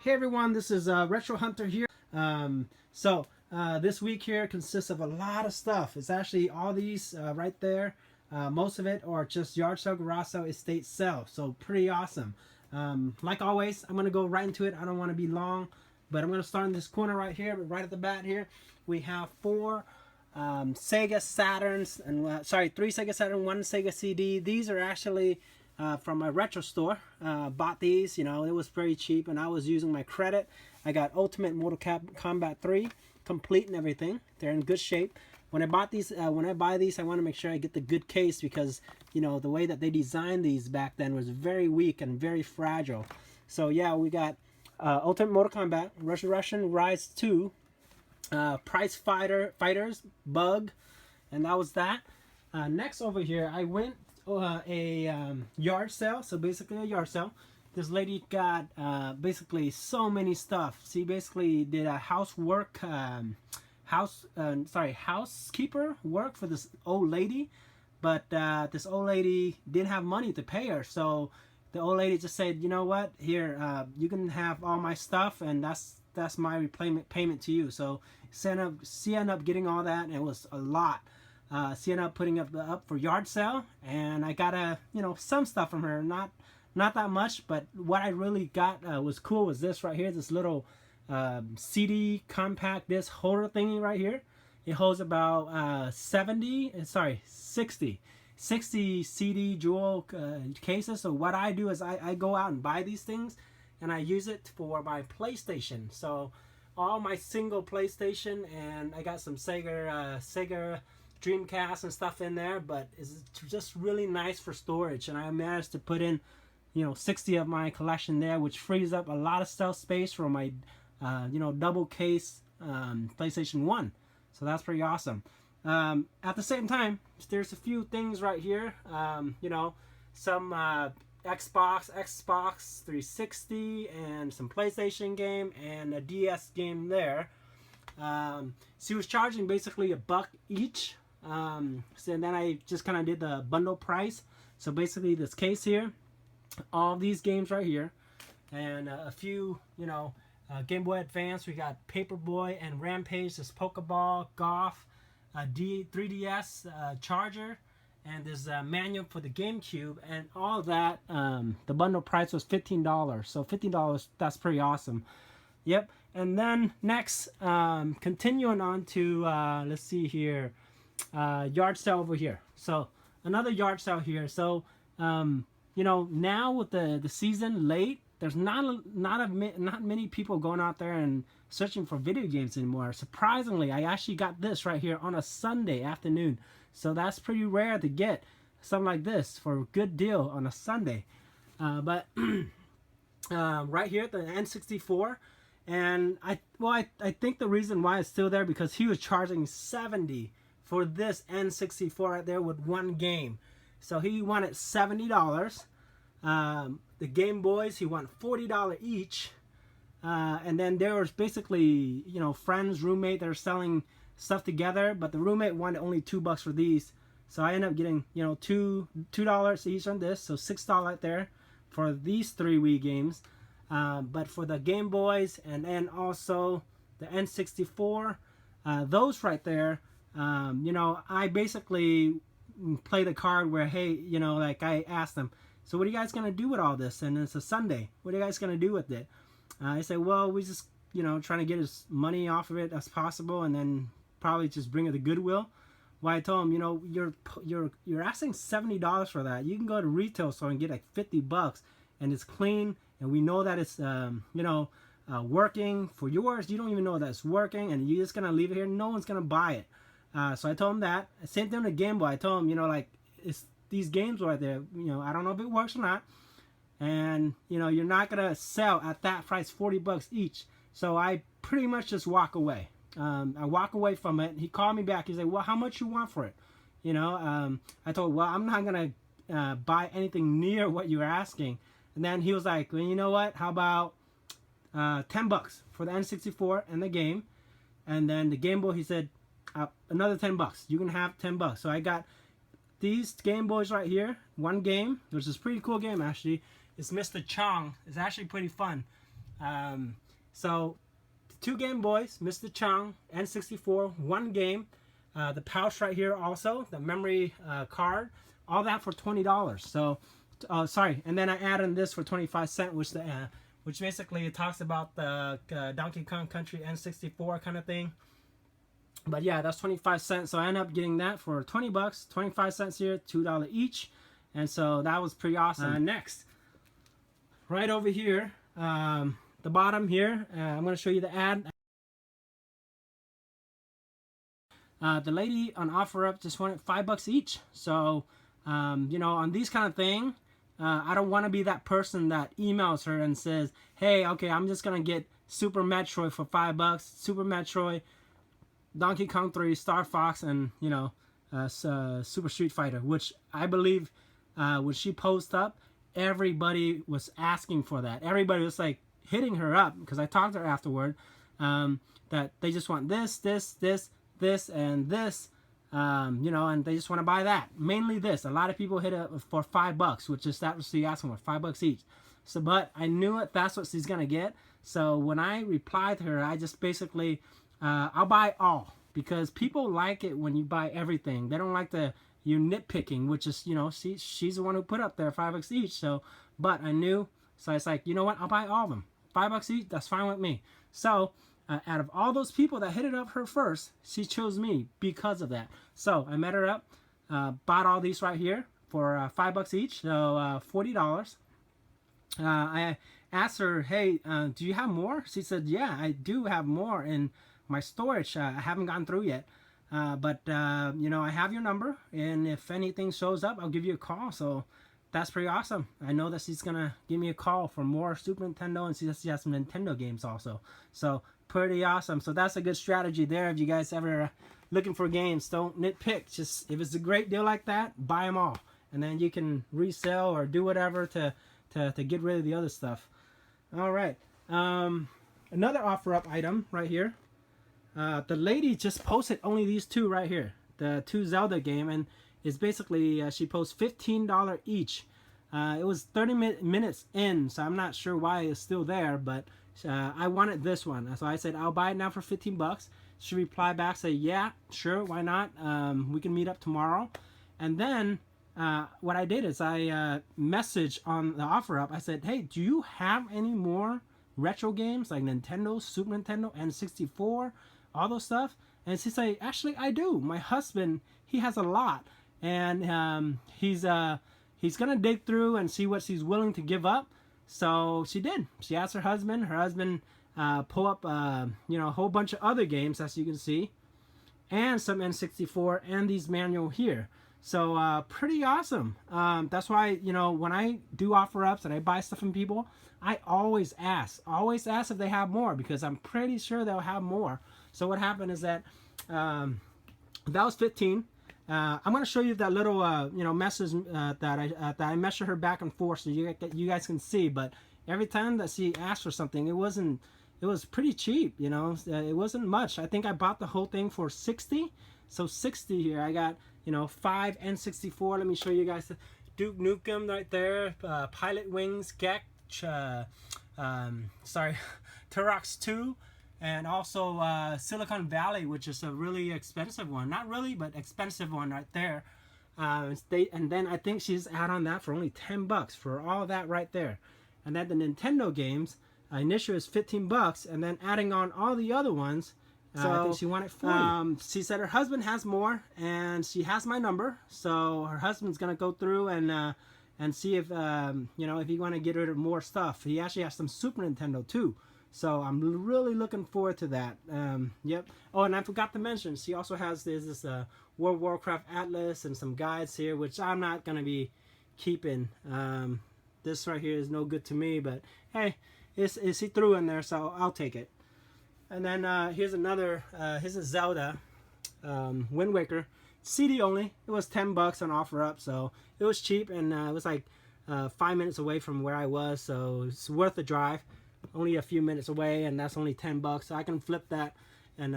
Hey everyone, this is Retro Hunter here. This week here consists of a lot of stuff. It's actually all these right there. Most of it are just yard sale, garage sale, estate sale. So pretty awesome. Like always, I'm going to go right into it. I don't want to be long, but I'm going to start in this corner right here. But right at the bat here, we have four Sega Saturns, and three Sega Saturn, one Sega CD. These are actually from a retro store. Bought these, it was very cheap, and I was using my credit. I got Ultimate Mortal Kombat 3 complete and everything. They're in good shape. When I bought these, when I buy these, I want to make sure I get the good case because the way that they designed these back then was very weak and very fragile. So yeah, we got Ultimate Mortal Kombat, Russian Rise 2, Prize Fighters, Bug, and that was that. Next over here, I went a yard sale. So basically a yard sale. This lady got basically so many stuff. She basically did a housekeeper work for this old lady, but this old lady didn't have money to pay her. So the old lady just said, you know what, here, you can have all my stuff, and that's my repayment payment to you. So she ended up getting all that, and it was a lot. She ended up putting up for yard sale, and I got some stuff from her, not that much, but what I really got was cool was this right here, this little CD compact disc holder thingy right here. It holds about 60 CD jewel cases. So what I do is I go out and buy these things, and I use it for my PlayStation. So all my single PlayStation, and I got some Sega Dreamcast and stuff in there, but it's just really nice for storage. And I managed to put in 60 of my collection there, which frees up a lot of shelf space for my double case PlayStation 1. So that's pretty awesome. At the same time, there's a few things right here, some Xbox 360 and some PlayStation game and a DS game there. She was charging basically $1 each. So then I just kind of did the bundle price. So basically this case here, all these games right here, and a few, Game Boy Advance. We got Paperboy and Rampage, this Pokeball, Golf, 3DS charger, and this manual for the Gamecube, and all that. The bundle price was $15. So $15, that's pretty awesome. Yep. And then next, continuing on to let's see here. Yard sale over here. So another yard sale here. So now with the season late, there's not many people going out there and searching for video games anymore. Surprisingly, I actually got this right here on a Sunday afternoon. So that's pretty rare to get something like this for a good deal on a Sunday. But right here, the N64. And I think the reason why it's still there because he was charging $70 for this N64 right there with one game. So he wanted $70. The Game Boys, he wanted $40 each. And then there was basically, friends, roommate that are selling stuff together, but the roommate wanted only $2 for these. So I ended up getting, $2 each on this, so $6 right there for these 3 Wii games. But for the Game Boys and then also the N64, those right there, I basically play the card where, hey, like I asked them, so what are you guys going to do with all this? And it's a Sunday. What are you guys going to do with it? I say, well, we just, trying to get as money off of it as possible and then probably just bring it to Goodwill. Well, I told them, you're asking $70 for that. You can go to retail store and get like $50 and it's clean. And we know that it's, working for yours. You don't even know that it's working and you're just going to leave it here. No one's going to buy it. So I told him that. Same thing with the Game Boy. I told him, it's these games right there. I don't know if it works or not. And, you're not going to sell at that price, $40 each. So I pretty much just walk away. I walk away from it. He called me back. He said, well, how much you want for it? I told him, well, I'm not going to buy anything near what you were asking. And then he was like, well, you know what? How about $10 for the N64 and the game? And then the Game Boy, he said, another $10. You can have $10. So I got these Game Boys right here. One game, which is a pretty cool game actually. It's Mr. Chong. It's actually pretty fun. So 2 Game Boys, Mr. Chang, N64, 1 game, the pouch right here also, the memory card, all that for $20. So, sorry, and then I added this for 25 cents, which basically it talks about the Donkey Kong Country N64 kind of thing. But yeah, that's 25 cents. So I ended up getting that for 20 bucks, 25 cents here, $2 each. And so that was pretty awesome. Next, right over here, the bottom here, I'm going to show you the ad. The lady on OfferUp just wanted $5 each. So, you know, on these kind of thing, I don't want to be that person that emails her and says, hey, okay, I'm just going to get Super Metroid for $5, Super Metroid, Donkey Kong 3, Star Fox, and, you know, Super Street Fighter, which I believe when she posted up, everybody was asking for that. Everybody was like hitting her up, because I talked to her afterward, that they just want this, and this, you know, and they just want to buy that. Mainly this. A lot of people hit it for $5, which is that was she asking for, $5 each. So, but I knew it. That's what she's gonna get. So when I replied to her, I just basically, I'll buy all, because people like it when you buy everything. They don't like you nitpicking, which is, you know, she's the one who put up there $5 each. So, but I knew, so I was like, you know what? I'll buy all of them. $5 each. That's fine with me. So. Out of all those people that hit it up her first, she chose me because of that. So I met her up, bought all these right here for $5 each, so $40. I asked her, hey, do you have more? She said, yeah, I do have more in my storage. I haven't gone through yet, but you know, I have your number, and if anything shows up, I'll give you a call. So that's pretty awesome. I know that she's gonna give me a call for more Super Nintendo, and she says she has some Nintendo games also. So pretty awesome. So that's a good strategy there. If you guys ever looking for games, don't nitpick. Just if it's a great deal like that, buy them all, and then you can resell or do whatever to get rid of the other stuff. All right. Another OfferUp item right here. The lady just posted only these 2 right here, the 2 Zelda game, and it's basically she posts $15 each. It was 30 minutes in, so I'm not sure why it's still there, but I wanted this one, so I said I'll buy it now for $15. She replied back, say, yeah, sure, why not? We can meet up tomorrow. And then what I did is I messaged on the OfferUp. I said, hey, do you have any more retro games like Nintendo, Super Nintendo, N64, all those stuff? And she said, actually, I do. My husband, he has a lot, and he's gonna dig through and see what she's willing to give up. So she did. She asked her husband. Her husband pull up, you know, a whole bunch of other games, as you can see, and some N64 and these manual here. So pretty awesome. That's why, you know, when I do OfferUps and I buy stuff from people, I always ask if they have more, because I'm pretty sure they'll have more. So what happened is that that was 15. I'm going to show you that little, you know, message that I measure her back and forth, so you guys can see. But every time that she asked for something, it was pretty cheap, you know. It wasn't much. I think I bought the whole thing for 60. So 60 here. I got, you know, 5 N64. Let me show you guys. Duke Nukem right there. Pilot Wings, Gek, Turok 2. And also Silicon Valley, which is a really expensive one. Not really, but expensive one right there. And then I think she's add on that for only $10 for all that right there. And then the Nintendo games, initially was $15, and then adding on all the other ones, so I think she wanted 40. She said her husband has more, and she has my number. So her husband's gonna go through and see if you know, if he want to get rid of more stuff. He actually has some Super Nintendo too. So I'm really looking forward to that. Yep. Oh, and I forgot to mention, she also has this World of Warcraft Atlas and some guides here, which I'm not going to be keeping. This right here is no good to me, but hey, it's he threw in there, so I'll take it. And then here's another, here's a Zelda Wind Waker. CD only. It was $10 on OfferUp, so it was cheap, and it was like 5 minutes away from where I was, so it's worth the drive. Only a few minutes away, and that's only $10, so I can flip that and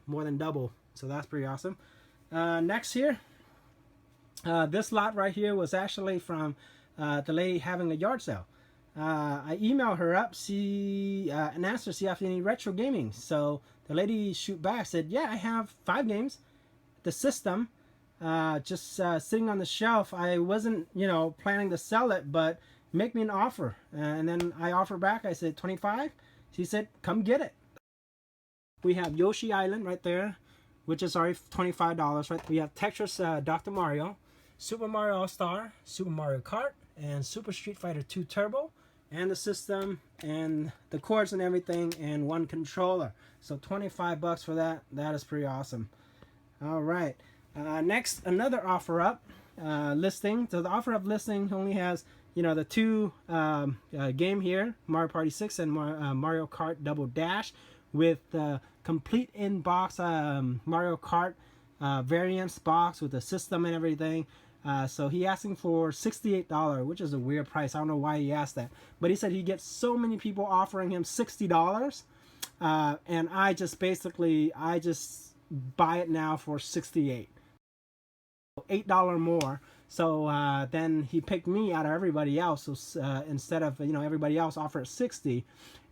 more than double. So that's pretty awesome. Next here, this lot right here was actually from the lady having a yard sale. I emailed her up, and asked her see if any retro gaming. So the lady shoot back said, yeah, I have 5 games. The system, just sitting on the shelf. I wasn't, planning to sell it, but make me an offer. And then I offered back. I said 25. She said, come get it. We have Yoshi Island right there, which is already $25. Right. We have Tetris, Dr. Mario, Super Mario All-Star, Super Mario Kart, and Super Street Fighter 2 Turbo, and the system and the cords and everything, and 1 controller. So $25 for that. That is pretty awesome. All right. Next, another offer up listing. So the offer up listing only has, the 2 game here, Mario Party 6 and Mario Kart Double Dash, with the complete in-box Mario Kart variants box with the system and everything. So he asking for $68, which is a weird price. I don't know why he asked that, but he said he gets so many people offering him $60, and I just buy it now for $68, $8 more. So then he picked me out of everybody else. So instead of everybody else offered 60,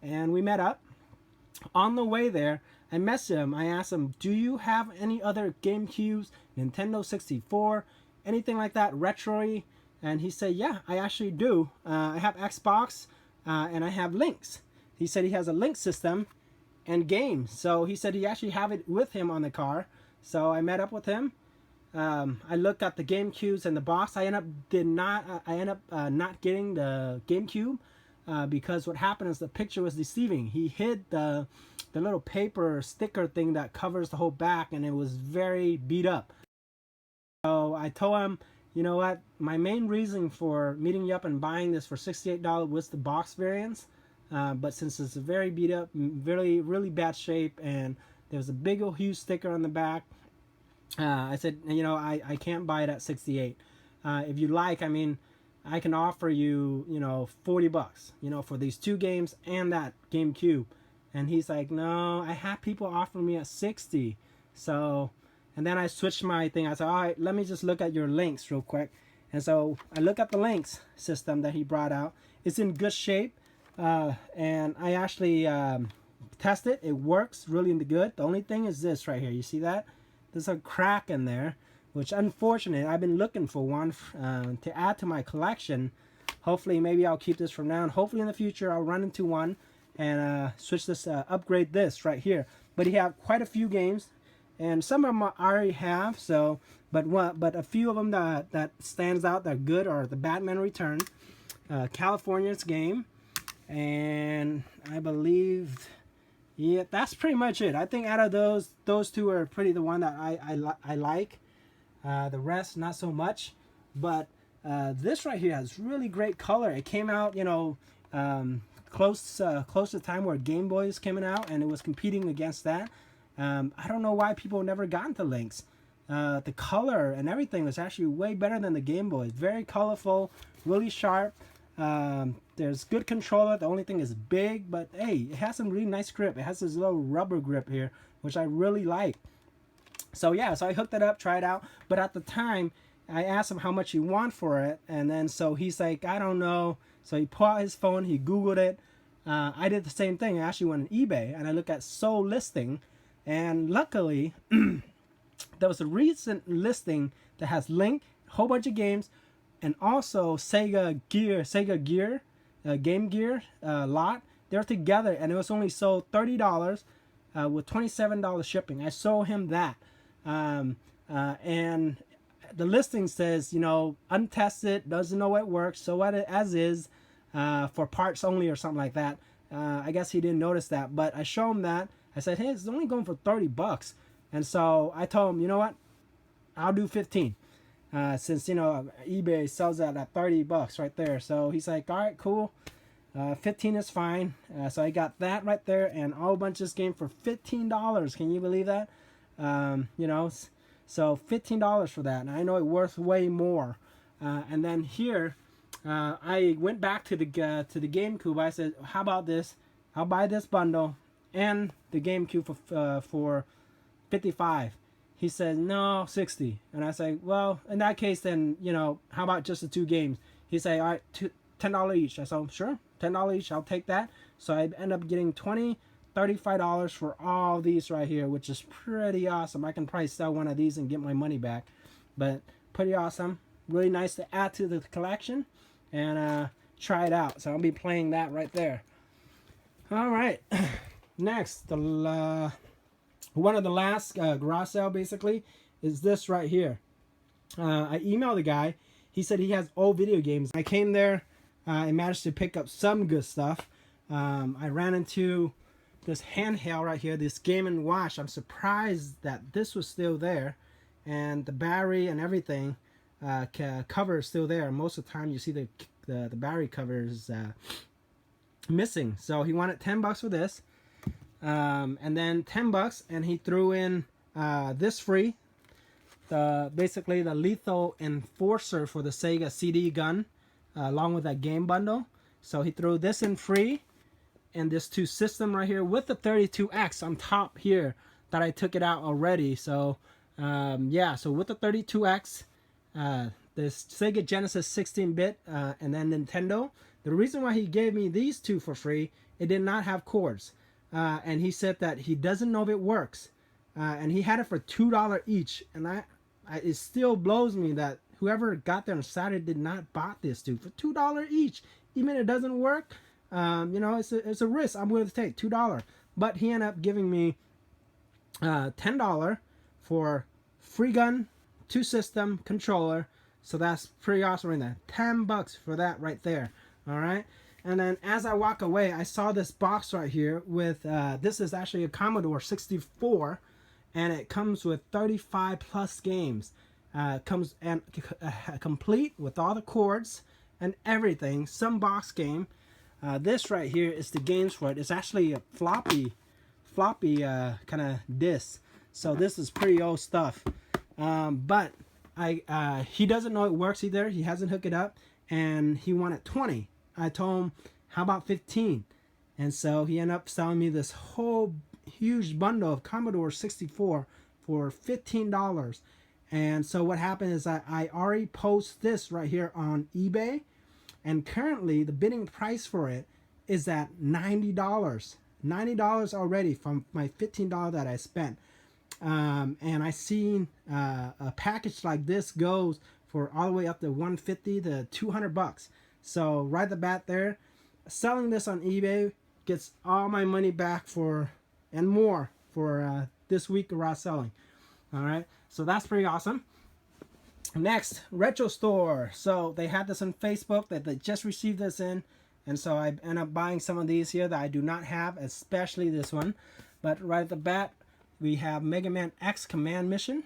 and we met up. On the way there, I messaged him. I asked him, do you have any other GameCubes, Nintendo 64, anything like that, retro-y? And he said, yeah, I actually do. I have Xbox, and I have Links. He said he has a Link system and games. So he said he actually have it with him on the car. So I met up with him. I looked at the GameCubes and the box. I end up not getting the GameCube because what happened is the picture was deceiving. He hid the little paper sticker thing that covers the whole back, and it was very beat up. So I told him, you know what, my main reason for meeting you up and buying this for $68 was the box variants. But since it's very beat up, really bad shape, and there's a big old huge sticker on the back, I said, I can't buy it at $68. If you like, I can offer you, $40, for these 2 games and that GameCube. And he's like, no, I have people offering me at $60. So, and then I switched my thing. I said, all right, let me just look at your links real quick. And so I look at the links system that he brought out. It's in good shape. And I actually tested. It works really good. The only thing is this right here. You see that? There's a crack in there, which unfortunately I've been looking for one to add to my collection. Hopefully, maybe I'll keep this from now, and hopefully in the future I'll run into one and switch this, upgrade this right here. But he have quite a few games, and some of them I already have. So, but a few of them that stands out that good are the Batman Return, California's Game, and I believe. Yeah, that's pretty much it. I think out of those 2 are pretty the one that I like. The rest, not so much. But this right here has really great color. It came out, close to the time where Game Boy is coming out, and it was competing against that. I don't know why people never got into Lynx. The color and everything was actually way better than the Game Boy. Very colorful, really sharp. There's good controller. The only thing is big, but hey, it has some really nice grip. It has this little rubber grip here, which I really like. So yeah, so I hooked it up, tried it out. But at the time, I asked him how much he want for it, and then so he's like, I don't know. So he pulled out his phone, he Googled it. I did the same thing. I actually went on eBay and I looked at sold listing, and luckily there was a recent listing that has Link, a whole bunch of games, and also Sega Gear, Game Gear lot. They're together, and it was only sold $30 with $27 shipping. I sold him that, and the listing says, untested, doesn't know it works, so what it as is, for parts only or something like that. I guess he didn't notice that, but I showed him that. I said, hey, it's only going for $30, and so I told him, you know what, I'll do 15. Since eBay sells that at $30 right there. So he's like, all right, cool, 15 is fine. So I got that right there, and a whole bunch of this game for $15. Can you believe that? So $15 for that, and I know it worth way more. And then here, I went back to the GameCube. I said, how about this? I'll buy this bundle and the GameCube for $55. He said, no, 60. And I say, well, in that case, then, how about just the 2 games? He said, all right, $10 each. I said, sure, $10 each, I'll take that. So I end up getting $35 for all these right here, which is pretty awesome. I can probably sell one of these and get my money back, but pretty awesome. Really nice to add to the collection and try it out. So I'll be playing that right there. All right, next, one of the last garage sale basically is this right here. I emailed the guy. He said he has old video games. I came there. I managed to pick up some good stuff. I ran into this handheld right here, this Game & Watch. I'm surprised that this was still there, and the battery and everything cover is still there. Most of the time you see the battery cover is missing. So he wanted $10 for this, and then $10, and he threw in this free, basically the Lethal Enforcer for the Sega CD gun, along with that game bundle. So he threw this in free, and this 2 system right here with the 32X on top here that I took it out already. So yeah, so with the 32X, this Sega Genesis 16-bit, and then Nintendo. The reason why he gave me these 2 for free, it did not have cords, and he said that he doesn't know if it works, and he had it for $2 each, and it still blows me that whoever got there on Saturday did not bought this for $2 each, even if it doesn't work. You know, it's a risk I'm willing to take, $2. But he ended up giving me $10 for free gun, 2 system, controller. So that's pretty awesome right there. $10 for that right there. All right. And then as I walk away, I saw this box right here with this is actually a Commodore 64, and it comes with 35 plus games. Comes and complete with all the cords and everything. Some box game. This right here is the games for it. It's actually a floppy kind of disc. So this is pretty old stuff. But he doesn't know it works either. He hasn't hooked it up, and he wanted 20. I told him, how about 15? And so he ended up selling me this whole huge bundle of Commodore 64 for $15. And so what happened is I already posted this right here on eBay, and currently the bidding price for it is at $90. $90 already from my $15 that I spent. And I seen a package like this goes for all the way up to $150 to $200. So right at the bat there, selling this on eBay gets all my money back for and more for this week of raw selling. All right, so that's pretty awesome. Next, Retro Store. So they had this on Facebook that they just received this in, and so I end up buying some of these here that I do not have, especially this one. But right at the bat, we have Mega Man X Command Mission.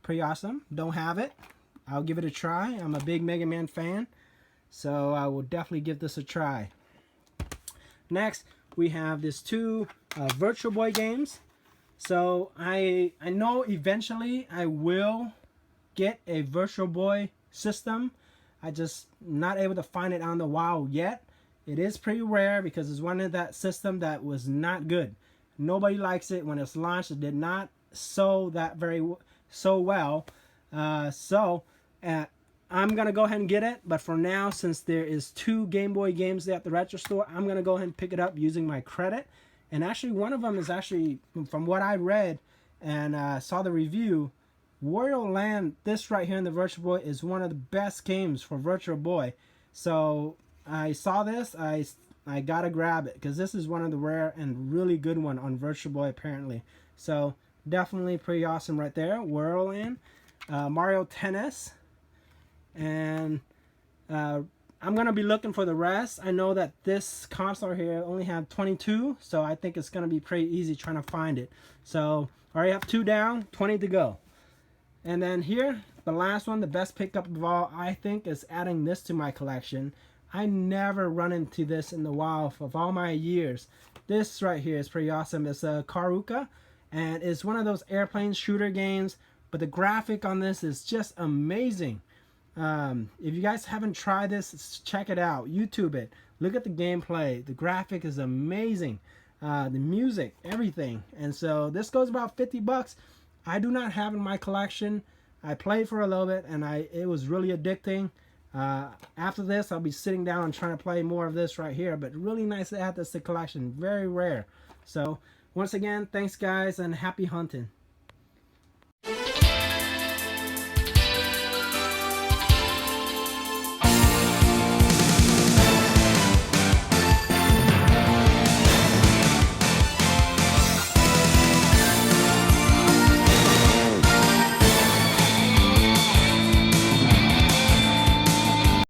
Pretty awesome. Don't have it. I'll give it a try. I'm a big Mega Man fan, so I will definitely give this a try. Next, we have these 2 Virtual Boy games. So I know eventually I will get a Virtual Boy system. I just not able to find it on the wild yet. It is pretty rare because it's one of that system that was not good. Nobody likes it. When it's launched, it did not so well. I'm gonna go ahead and get it, but for now, since there is 2 Game Boy games there at the Retro Store, I'm gonna go ahead and pick it up using my credit. And actually, one of them is actually, from what I read and saw the review, Wario Land, this right here in the Virtual Boy, is one of the best games for Virtual Boy. So I saw this, I gotta grab it, because this is one of the rare and really good one on Virtual Boy apparently. So definitely pretty awesome right there. Wario Land, Mario Tennis, and I'm gonna be looking for the rest. I know that this console here only have 22, so I think it's gonna be pretty easy trying to find it. So I already have 2 down, 20 to go. And then here, the last one, the best pickup of all, I think, is adding this to my collection. I never run into this in the wild of all my years. This right here is pretty awesome. It's a Karuka, and it's one of those airplane shooter games, but the graphic on this is just amazing. If you guys haven't tried this, check it out. YouTube it. Look at the gameplay. The graphic is amazing. The music, everything. And so this goes about $50. I do not have in my collection. I played for a little bit, and it was really addicting. After this, I'll be sitting down and trying to play more of this right here. But really nice to add this to collection. Very rare. So once again, thanks guys, and happy hunting.